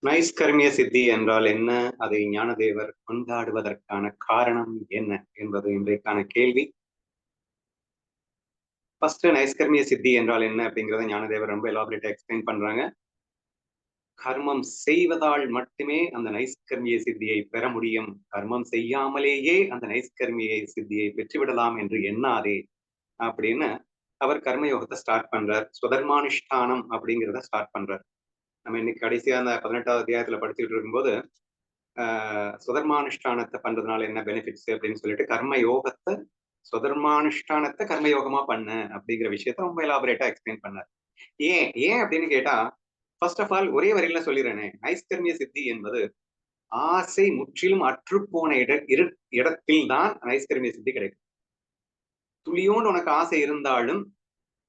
நைஷ்கர்மிய சித்தி என்றால் என்ன? அதை ஞானதேவர் கொண்டாடுவதற்கான காரணம் என்ன என்பது இன்றைக்கான கேள்வி. ஃபர்ஸ்ட் நைஷ்கர்மிய சித்தி என்றால் என்ன அப்படிங்கிறத ஞானதேவர் ரொம்ப எலாபரேட்டா எக்ஸ்பிளைன் பண்றாங்க. கர்மம் செய்வதால் மட்டுமே அந்த நைஷ்கர்மிய சித்தியை பெற முடியும். கர்மம் செய்யாமலேயே அந்த நைஷ்கர்மிய சித்தியை பெற்றுவிடலாம் என்று எண்ணாதே அப்படின்னு அவர் கர்மயோகத்தை ஸ்டார்ட் பண்றார். சுதர்மானுஷ்டானம் அப்படிங்கிறத ஸ்டார்ட் பண்றார். நம்ம இன்னைக்கு கடைசியா அந்த 18வது அத்தியாயத்துல படிச்சுட்டு இருக்கும்போது சுதர்மானுஷ்டானத்தை பண்றதுனால என்ன பெனிஃபிட்ஸ் அப்படின்னு சொல்லிட்டு சுதர்மானுஷ்டானத்தை கர்மயோகமா பண்ண அப்படிங்கிற விஷயத்த ரொம்ப எலாபரேட்டா எக்ஸ்பிளைன் பண்ணார். ஏன் ஏன் அப்படின்னு கேட்டா, ஃபர்ஸ்ட் ஆஃப் ஆல் ஒரே வரியில சொல்லிடுறேனே, நைஷ்கர்மிய சித்தி என்பது ஆசை முற்றிலும் அற்றுப்போன இடத்தில் தான் நைஷ்கர்மிய சித்தி கிடைக்கும். துளியோண்டு உனக்கு ஆசை இருந்தாலும்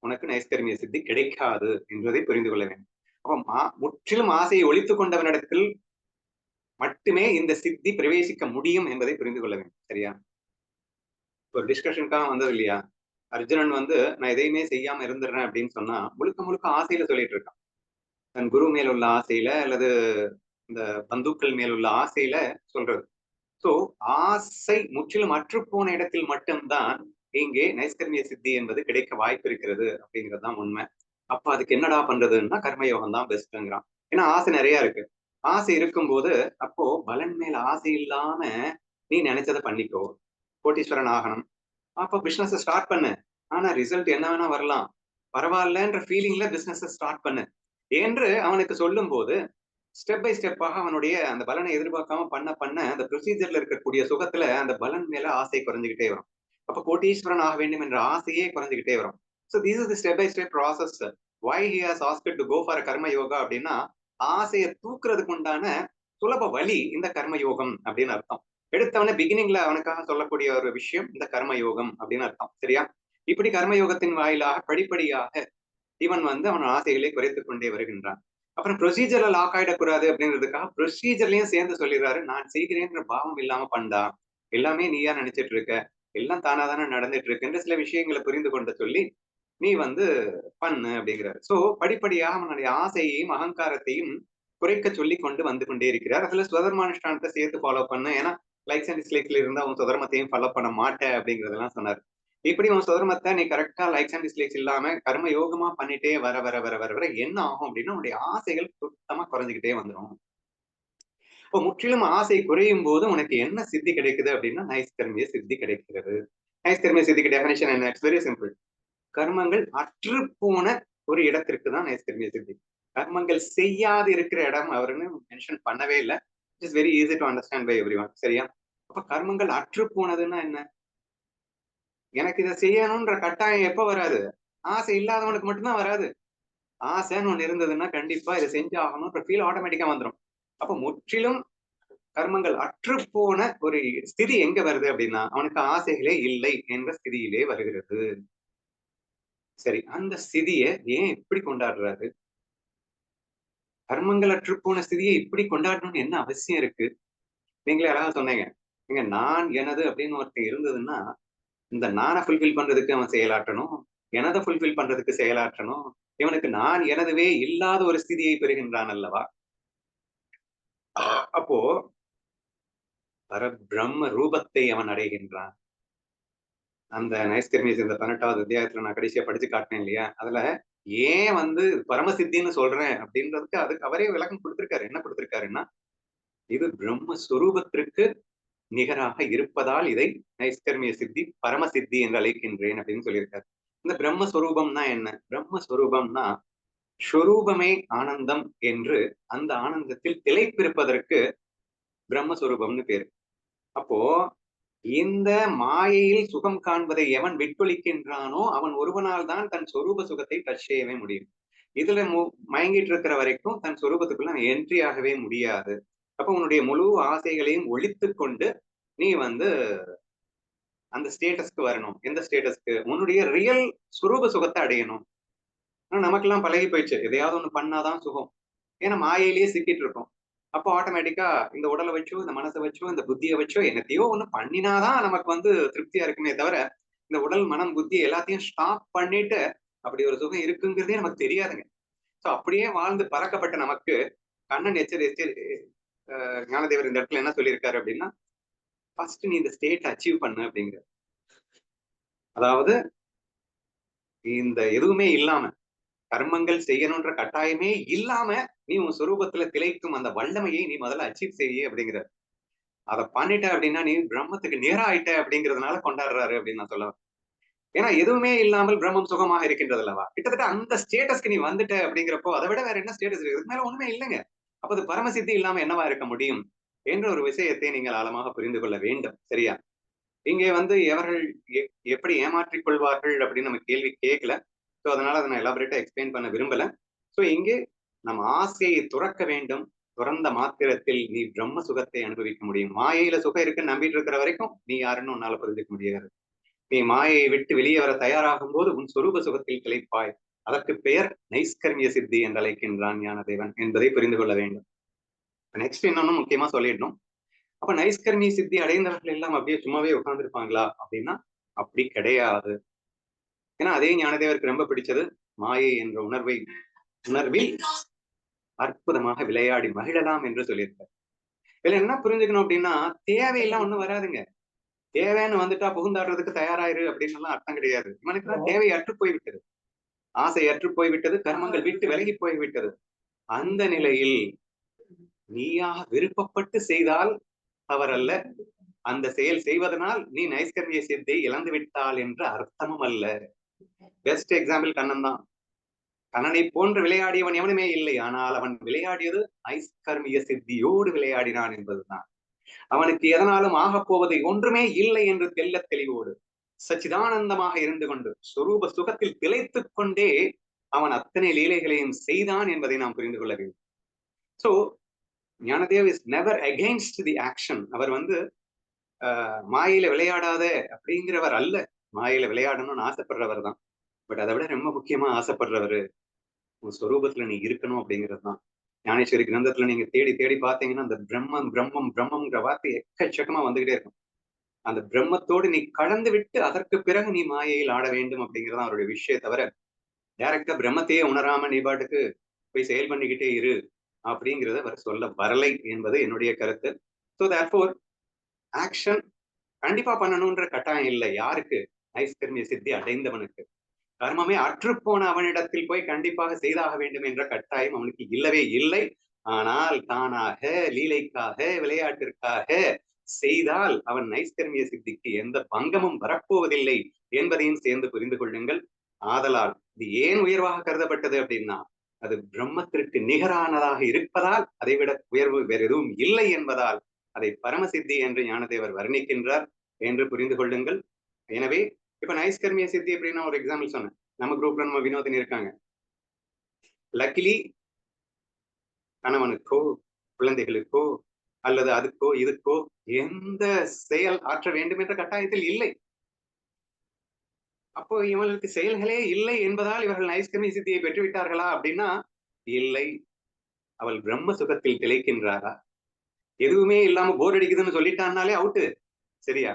உனக்கு நைஷ்கர்மிய சித்தி கிடைக்காது என்பதை புரிந்து கொள்ள வேண்டும். அப்ப முற்றிலும் ஆசையை ஒழித்துக் கொண்டவனிடத்தில் மட்டுமே இந்த சித்தி பிரவேசிக்க முடியும் என்பதை புரிந்து கொள்ள வேண்டும். சரியா? ஒரு டிஸ்கஷனுக்காக வந்தது இல்லையா? அர்ஜுனன் நான் எதையுமே செய்யாம இருந்துடுறேன் அப்படின்னு சொன்னா முழுக்க முழுக்க ஆசையில சொல்லிட்டு இருக்கான். தன் குரு மேல் உள்ள ஆசையில அல்லது இந்த பந்துக்கள் மேல் உள்ள ஆசையில சொல்றது. சோ ஆசை முற்றிலும் அற்றுப்போன இடத்தில் மட்டும்தான் இங்கே நைஷ்கர்மிய சித்தி என்பது கிடைக்க வாய்ப்பு இருக்கிறது அப்படிங்கிறதுதான் உண்மை. அப்ப அதுக்கு என்னடா பண்றதுன்னா கர்மயோகம் தான் பெஸ்ட்ங்கிறான். ஏன்னா ஆசை நிறைய இருக்கு. ஆசை இருக்கும்போது அப்போ பலன் மேல ஆசை இல்லாம நீ நினைச்சதை பண்ணிக்கோ. கோட்டீஸ்வரன் ஆகணும். அப்போ பிசினஸ் ஸ்டார்ட் பண்ணு. ஆனா ரிசல்ட் என்ன வேணா வரலாம். பரவாயில்லன்ற ஃபீலிங்ல பிசினஸ் ஸ்டார்ட் பண்ணு என்று அவனுக்கு சொல்லும் போது ஸ்டெப் பை ஸ்டெப்பாக அவனுடைய அந்த பலனை எதிர்பார்க்காம பண்ண அந்த ப்ரொசீஜர்ல இருக்கக்கூடிய சுகத்துல அந்த பலன் மேல ஆசை குறைஞ்சுக்கிட்டே வரும். அப்ப கோட்டீஸ்வரன் ஆக வேண்டும் என்ற ஆசையே குறைஞ்சுக்கிட்டே வரும். So this is the step by step process. Why he has asked to go for karma yoga அப்படின்னா ஆசையை தூக்குறதுக்கு உண்டான சுலப வழி இந்த கர்ம யோகம் அப்படின்னு அர்த்தம். எடுத்தவன பிகினிங்ல அவனுக்காக சொல்லக்கூடிய ஒரு விஷயம் இந்த கர்ம யோகம் அப்படின்னு அர்த்தம். சரியா? இப்படி கர்மயோகத்தின் வாயிலாக படிப்படியாக இவன் அவன் ஆசைகளை குறைத்துக் கொண்டே வருகின்றான். அப்புறம் ப்ரொசீஜர்ல லாக் ஆயிடக்கூடாது அப்படின்றதுக்காக ப்ரொசீஜர்லயும் சேர்ந்து சொல்லிடுறாரு, நான் செய்கிறேன்ற பாவம் இல்லாம பண்ணா, எல்லாமே நீயா நினைச்சிட்டு இருக்க, எல்லாம் தானாதானே நடந்துட்டு இருக்குன்ற சில விஷயங்களை புரிந்து கொண்டு சொல்லி நீ பண்ணு அப்படிங்கிறாரு. சோ படிப்படியாக அவனுடைய ஆசையையும் அகங்காரத்தையும் குறைக்க சொல்லி கொண்டு வந்து கொண்டே இருக்கிறார். அதுல சுதர்மானுஷ்டானத்தை சேர்த்து ஃபாலோ பண்ணு. ஏன்னா லைக்ஸ் அண்ட் டிஸ்லைக்ஸ்ல இருந்தா அவன் சுதர்மத்தையும் ஃபாலோ பண்ண மாட்டேன் அப்படிங்கறதெல்லாம் சொன்னார். இப்படி உன் சுதர்மத்தை நீ கரெக்டா லைக்ஸ் அண்ட் டிஸ்லைக்ஸ் இல்லாம கர்ம யோகமா பண்ணிட்டே வர வர வர வர வர என்ன ஆகும் அப்படின்னா உன்னுடைய ஆசைகள் சுத்தமா குறைஞ்சுக்கிட்டே வந்துடும். இப்போ முற்றிலும் ஆசை குறையும் போது உனக்கு என்ன சித்தி கிடைக்குது அப்படின்னா நைஷ்கர்மிய சித்தி கிடைக்கிறது. நைஷ்கர்மிய சித்திக்கு டெஃபினேஷன் என்ன? It's very simple. கர்மங்கள் அற்று போன ஒரு இடத்திற்கு தான் நைஷ்கர்மிய சித்தி. கர்மங்கள் செய்யாது இருக்கிற இடம் அவருன்னு மென்ஷன் பண்ணவே இல்லை. It is very easy to understand by everyone. சரியா? அப்ப கர்மங்கள் அற்று போனதுன்னா என்ன? எனக்கு இதை செய்யணும்ன்ற கட்டாயம் எப்ப வராது? ஆசை இல்லாதவனுக்கு மட்டும்தான் வராது. ஆசைன்னு ஒண்ணு இருந்ததுன்னா கண்டிப்பா இதை செஞ்சு ஆகணும்ன்ற ஃபீல் ஆட்டோமேட்டிக்கா வந்துடும். அப்ப முற்றிலும் கர்மங்கள் அற்று போன ஒரு ஸ்திதி எங்க வருது அப்படின்னா அவனுக்கு ஆசைகளே இல்லை என்ற ஸ்திதியிலே வருகிறது. சரி, அந்த ஸ்திதியை ஏன் இப்படி கொண்டாடுறாரு? கர்மங்கள் அற்று போன ஸ்திதியை இப்படி கொண்டாடணும்னு என்ன அவசியம் இருக்கு? நீங்களே அழகா சொன்னீங்க. நீங்க நான் எனது அப்படின்னு ஒருத்தர் இருந்ததுன்னா இந்த நானை ஃபுல்ஃபில் பண்றதுக்கு அவன் செயலாற்றணும், எனதை ஃபுல்ஃபில் பண்றதுக்கு செயலாற்றணும். இவனுக்கு நான் எனதுவே இல்லாத ஒரு ஸ்திதியை பெறுகின்றான் அல்லவா? அப்போ பரபிரம்ம ரூபத்தை அவன் அடைகின்றான். அந்த நைஷ்கர்மிய இந்த 18வது அத்தியாயத்துல நான் கடைசியா படிச்சு காட்டினேன் இல்லையா? அதுல ஏன் பரமசித்தின்னு சொல்றேன் அப்படின்றதுக்கு அதுக்கு அவரே விளக்கம் கொடுத்திருக்காரு. என்ன கொடுத்திருக்காருன்னா, இது பிரம்மஸ்வரூபத்திற்கு நிகராக இருப்பதால் இதை நைஷ்கர்மிய சித்தி பரமசித்தி என்று அழைக்கின்றேன் அப்படின்னு சொல்லியிருக்காரு. இந்த பிரம்மஸ்வரூபம்னா என்ன? பிரம்மஸ்வரூபம்னா ஸ்வரூபமே ஆனந்தம் என்று அந்த ஆனந்தத்தில் திளைப்பிருப்பதற்கு பிரம்மஸ்வரூபம்னு பேரு. அப்போ இந்த மாயையில் சுகம் காண்பதை எவன் விட்டொழிக்கின்றானோ அவன் ஒருவனால் தான் தன் சொரூப சுகத்தை டச் செய்யவே முடியும். இதுல மயங்கிட்டு இருக்கிற வரைக்கும் தன் சொரூபத்துக்குள்ள என்ட்ரி ஆகவே முடியாது. அப்ப உன்னுடைய முழு ஆசைகளையும் ஒழித்து கொண்டு நீ அந்த ஸ்டேட்டஸ்க்கு வரணும். எந்த ஸ்டேட்டஸ்க்கு? உன்னுடைய ரியல் சுரூப சுகத்தை அடையணும். ஆனா நமக்கெல்லாம் பழகி போயிடுச்சு, எதையாவது ஒண்ணு பண்ணாதான் சுகம். ஏன்னா மாயையிலேயே சிக்கிட்டு இருக்கோம். அப்போ ஆட்டோமேட்டிக்கா இந்த உடலை வச்சோ இந்த மனசை வச்சோ இந்த புத்தியை வச்சோ என்னத்தையோ ஒண்ணு பண்ணினாதான் நமக்கு திருப்தியா இருக்குமே தவிர இந்த உடல் மனம் புத்தி எல்லாத்தையும் ஸ்டாப் பண்ணிட்டு அப்படி ஒரு சுகம் இருக்குங்கிறதே நமக்கு தெரியாதுங்க. சோ அப்படியே வாழ்ந்து பறக்கப்பட்ட நமக்கு கண்ணன் ஞானதேவர் இந்த இடத்துல என்ன சொல்லியிருக்காரு அப்படின்னா, ஃபர்ஸ்ட் நீ இந்த ஸ்டேட் அச்சீவ் பண்ணு அப்படிங்கிற. அதாவது இந்த எதுவுமே இல்லாம கர்மங்கள் செய்யணும்ன்ற கட்டாயமே இல்லாம நீ உன் சொரூபத்துல திளைக்கும் அந்த வல்லமையை நீ முதல்ல அச்சீவ் செய்ய அப்படிங்கிற. அதை பண்ணிட்ட அப்படின்னா நீ பிரம்மத்துக்கு நேரா ஆயிட்ட அப்படிங்கிறதுனால கொண்டாடுறாரு அப்படின்னு நான் சொல்ல. ஏன்னா எதுவுமே இல்லாமல் பிரம்மம் சுகமாக இருக்கின்றது அல்லவா. கிட்டத்தட்ட அந்த ஸ்டேட்டஸ்க்கு நீ வந்துட்ட அப்படிங்கிறப்போ அதை விட வேற என்ன ஸ்டேட்டஸ் இருக்கு? இதுக்கு மேல ஒண்ணுமே இல்லைங்க. அப்ப அது பரமசித்தி இல்லாம என்னவா இருக்க முடியும் என்ற ஒரு விஷயத்தை நீங்கள் ஆழமாக புரிந்து கொள்ள வேண்டும். சரியா? இங்கே எவர்கள் எப்படி ஏமாற்றிக் கொள்வார்கள் அப்படின்னு நம்ம கேள்வி கேட்கல. சோ அதனால அதை நான் எலாபரேட்டா எக்ஸ்பிளைன் பண்ண விரும்பல. சோ இங்கே நம்ம ஆசையை துறக்க வேண்டும். துறந்த மாத்திரத்தில் நீ பிரம்ம சுகத்தை அனுபவிக்க முடியும். மாயையில சுகம் இருக்குன்னு நம்பிட்டு இருக்கிற வரைக்கும் நீ யாருன்னு உன்னால புரிஞ்சுக்க முடியாது. நீ மாயையை விட்டு வெளியே வர தயாராகும் போது உன் சொரூப சுகத்தில் திளைப்பாய். அதற்கு பெயர் நைஸ்கர்மிய சித்தி என்று அழைக்கின்றான் ஞானதேவன் என்பதை புரிந்து கொள்ள வேண்டும். நெக்ஸ்ட் இன்னொன்னு முக்கியமா சொல்லிடணும். அப்ப நைஸ்கர்மிய சித்தி அடைந்தவர்கள் எல்லாம் அப்படியே சும்மாவே உட்கார்ந்துருப்பாங்களா அப்படின்னா அப்படி கிடையாது. ஏன்னா அதே ஞானதேவருக்கு ரொம்ப பிடிச்சது மாயை என்ற உணர்வில் அற்புதமாக விளையாடி மகிழலாம் என்று சொல்லியிருக்காரு. இதுல என்ன புரிஞ்சுக்கணும் அப்படின்னா தேவையெல்லாம் ஒண்ணும் வராதுங்க. தேவைன்னு வந்துட்டா புகுந்தாடுறதுக்கு தயாராயிரு அப்படின்னு எல்லாம் அர்த்தம் கிடையாது. இவனுக்கு தான் தேவை அற்று போய்விட்டது, ஆசை அற்று போய்விட்டது, கர்மங்கள் விட்டு விலகி போய்விட்டது. அந்த நிலையில் நீயாக விருப்பப்பட்டு செய்தால் தவறல்ல. அந்த செயல் செய்வதனால் நீ நைஸ்கர்மிய சித்தியை இழந்து விட்டால் என்ற அர்த்தமும் அல்ல. பெஸ்ட் எக்ஸாம்பிள் கண்ணன் தான். கண்ணனை போன்று விளையாடியவன் எவனுமே இல்லை. ஆனால் அவன் விளையாடியது நைஸ்கர்மிய சித்தியோடு விளையாடினான் என்பதுதான். அவனுக்கு எதனாலும் ஆகப் போவதை ஒன்றுமே இல்லை என்று தெல்ல தெளிவோடு சச்சிதானந்தமாக இருந்து கொண்டு சொரூப சுகத்தில் திளைத்துக் கொண்டே அவன் அத்தனை லீலைகளையும் செய்தான் என்பதை நாம் புரிந்து கொள்ள வேண்டும். So Gyandev is never against the action. அவர் மாயில விளையாடாத அப்படிங்கிறவர் அல்ல. மாயில விளையாடணும்னு ஆசைப்படுறவர் தான். பட் அதை விட ரொம்ப முக்கியமா ஆசைப்படுறவரு உன் ஸ்வரூபத்துல நீ இருக்கணும் அப்படிங்கிறது தான். ஞானேஸ்வரி கிரந்தத்துல நீங்க தேடி தேடி பார்த்தீங்கன்னா அந்த பிரம்மம் பிரம்மம் பிரம்மம்ங்கிற வார்த்தை எக்கச்சக்கமா வந்துகிட்டே இருக்கும். அந்த பிரம்மத்தோடு நீ கலந்து விட்டு அதற்கு பிறகு நீ மாயையில் ஆட வேண்டும் அப்படிங்கிறது அவருடைய விஷயம். தவிர டைரக்டா பிரம்மத்தையே உணராம நீ பாட்டுக்கு போய் செயல் பண்ணிக்கிட்டே இரு அப்படிங்கிறத அவர் சொல்ல வரலை என்பது என்னுடைய கருத்து. ஸோ தேர்ஃபோர் ஆக்ஷன் கண்டிப்பா பண்ணணும்ன்ற கட்டாயம் இல்லை. யாருக்கு? நைஸ்கர்மிய சித்தி அடைந்தவனுக்கு. கர்மமே அற்றுப்போன அவனிடத்தில் போய் கண்டிப்பாக செய்தாக வேண்டும் என்ற கட்டாயம் அவனுக்கு இல்லவே இல்லை. ஆனால் தானாக லீலைக்காக விளையாட்டிற்காக செய்தால் அவன் நைஸ்கர்மிய சித்திக்கு எந்த பங்கமும் வரப்போவதில்லை என்பதையும் சேர்ந்து புரிந்து கொள்ளுங்கள். ஆதலால் இது ஏன் உயர்வாக கருதப்பட்டது அப்படின்னா அது பிரம்மத்திற்கு நிகரானதாக இருப்பதால் அதைவிட உயர்வு வேற எதுவும் இல்லை என்பதால் அதை பரமசித்தி என்று ஞானதேவர் வர்ணிக்கின்றார் என்று புரிந்து கொள்ளுங்கள். எனவே இப்ப நைஸ்கர்மிய சித்தி அப்படின்னு ஒரு எக்ஸாம்பிள் சொன்னேன். நம்ம குரூப்ல நம்ம வினோதினி இருக்காங்க. லக்கிலி கணவனுக்கோ குழந்தைகளுக்கோ அல்லது அதுக்கோ இதுக்கோ எந்த செயல் ஆற்ற வேண்டும் என்ற கட்டாயத்தில் இல்லை. அப்போ இவர்களுக்கு செயல்களே இல்லை என்பதால் இவர்கள் நைஸ்கர்மிய சித்தியை பெற்றுவிட்டார்களா அப்படின்னா இல்லை. அவள் பிரம்ம சுகத்தில் திளைக்கின்றாரா? எதுவுமே இல்லாம போர் அடிக்குதுன்னு சொல்லிட்டான்னாலே அவுட்டு. சரியா?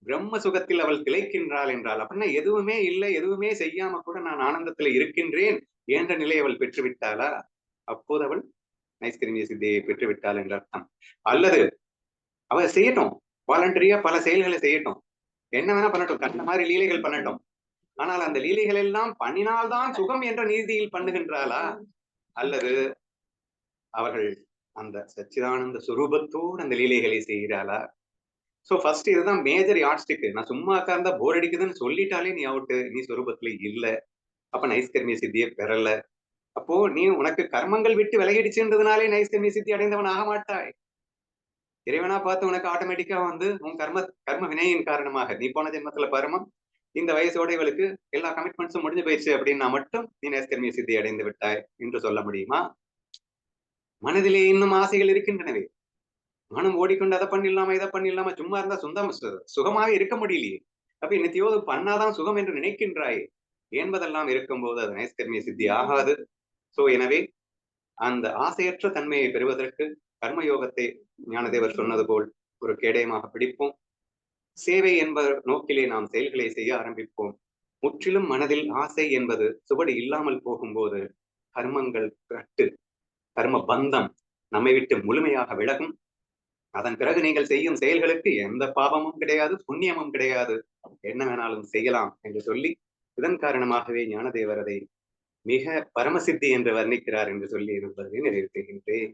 பிரம்ம சுகத்தில் அவள் திளைக்கின்றாள் என்றால் அப்படின்னா எதுவுமே இல்லை, எதுவுமே செய்யாம கூட நான் ஆனந்தத்துல இருக்கின்றேன் என்ற நிலை அவள் பெற்றுவிட்டாளா? அப்போது அவள் நைஸ்கர்மிய சித்தியை பெற்றுவிட்டாள் என்ற அர்த்தம். அல்லது அவள் செய்யட்டும், வாலண்டரியா பல செயல்களை செய்யட்டும், என்ன வேணா பண்ணட்டும், கண்ட மாதிரி லீலைகள் பண்ணட்டும். ஆனால் அந்த லீலைகள் எல்லாம் பண்ணினால்தான் சுகம் என்ற நீதியில் பண்ணுகின்றாளா? அல்லது அவர்கள் அந்த சச்சிதானந்த சுரூபத்தோடு அந்த லீலைகளை செய்கிறாளா? சோ ஃபர்ஸ்ட் இதுதான் மேஜர் யாட்ஸ்டிக். நான் சும்மா உட்கார்ந்தா போர் அடிக்குதுன்னு சொல்லிட்டாலே நீ அவுட்டு, நீ சொரூபத்துல இல்ல. அப்ப நைஸ்கர்மிய சித்தியை பெறல. அப்போ நீ உனக்கு கர்மங்கள் விட்டு விலகிடுச்சுன்றதுனாலே நைஸ்கர்மிய சித்தி அடைந்தவன் ஆக மாட்டாய். இறைவனா பார்த்து உனக்கு ஆட்டோமேட்டிக்கா உன் கர்ம வினையின் காரணமாக நீ போன ஜென்மத்துல பரமம் இந்த வயசோட இவளுக்கு எல்லா கமிட்மெண்ட்ஸும் முடிஞ்சு போயிடுச்சு அப்படின்னா மட்டும் நீ நைஸ்கர்மிய சித்தி அடைந்து விட்டாய் என்று சொல்ல முடியுமா? மனதிலே இன்னும் ஆசைகள் இருக்கின்றனவே. மனம் ஓடிக்கொண்டு அதை பண்ணிடலாமா இதை பண்ணிடலாமா, சும்மா இருந்தா சுகமாக இருக்க முடியலையே. அப்ப இன்னத்தையோது பண்ணாதான் சுகம் என்று நினைக்கின்றாயே என்பதெல்லாம் இருக்கும்போது அது நைஸ்கர்மிய சித்தி ஆகாது. சோ எனவே அந்த ஆசையற்ற தன்மையை பெறுவதற்கு கர்மயோகத்தை ஞானதேவர் சொன்னது போல் ஒரு கேடயமாக பிடிப்போம். சேவை என்ப நோக்கிலே நாம் செயல்களை செய்ய ஆரம்பிப்போம். முற்றிலும் மனதில் ஆசை என்பது சுவடு இல்லாமல் போகும்போது கர்மங்கள் கட்டு, கர்ம பந்தம் நம்மை விட்டு முழுமையாக விலகும். அதன் பிறகு நீங்கள் செய்யும் செயல்களுக்கு எந்த பாவமும் கிடையாது, புண்ணியமும் கிடையாது, என்ன வேணாலும் செய்யலாம் என்று சொல்லி, இதன் காரணமாகவே ஞானதேவர் அதை மிக பரமசித்தி என்று வர்ணிக்கிறார் என்று சொல்லி இருப்பதை நிறைவு செய்கின்றேன்.